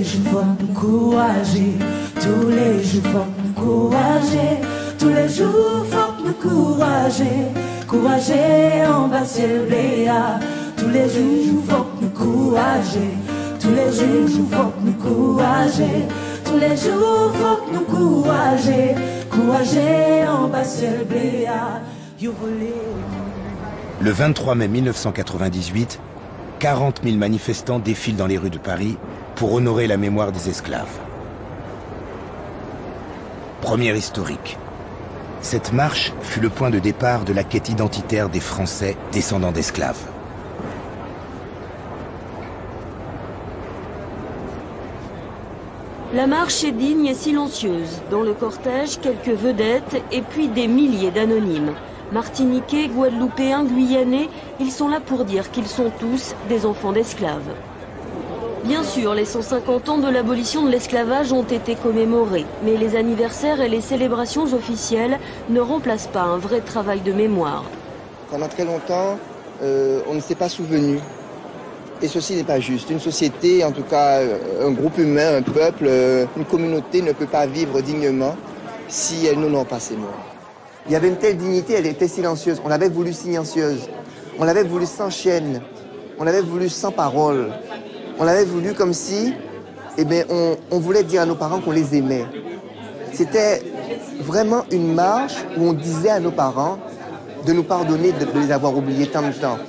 les jours faut m'encourager, tous les jours faut m'encourager, tous les jours faut m'encourager, courager en bas ciel bléa, tous les jours faut m'encourager, tous les jours faut m'encourager, tous les jours faut m'encourager, courager en bas ciel bléa. Le 23 mai 1998, 40 000 manifestants défilent dans les rues de Paris pour honorer la mémoire des esclaves. Première historique. Cette marche fut le point de départ de la quête identitaire des Français descendants d'esclaves. La marche est digne et silencieuse. Dans le cortège, quelques vedettes et puis des milliers d'anonymes. Martiniquais, Guadeloupéens, Guyanais, ils sont là pour dire qu'ils sont tous des enfants d'esclaves. Bien sûr, les 150 ans de l'abolition de l'esclavage ont été commémorés, mais les anniversaires et les célébrations officielles ne remplacent pas un vrai travail de mémoire. Pendant très longtemps, on ne s'est pas souvenu. Et ceci n'est pas juste. Une société, en tout cas un groupe humain, un peuple, une communauté ne peut pas vivre dignement si elle n'honore pas ses morts. Il y avait une telle dignité, elle était silencieuse. On l'avait voulu silencieuse. On l'avait voulu sans chaîne. On l'avait voulu sans parole. On l'avait voulu comme si, on voulait dire à nos parents qu'on les aimait. C'était vraiment une marche où on disait à nos parents de nous pardonner de les avoir oubliés tant de temps.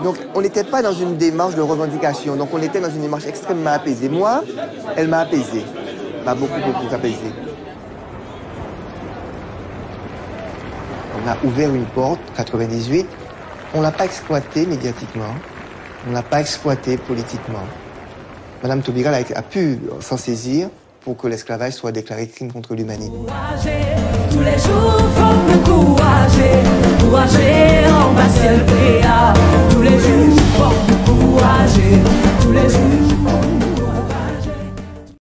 Donc on n'était pas dans une démarche de revendication. Donc on était dans une démarche extrêmement apaisée. Moi, elle m'a apaisé. M'a beaucoup apaisé. On a ouvert une porte, 98, on ne l'a pas exploité médiatiquement, on ne l'a pas exploité politiquement. Madame Taubira a pu s'en saisir pour que l'esclavage soit déclaré crime contre l'humanité. Tous les jours faut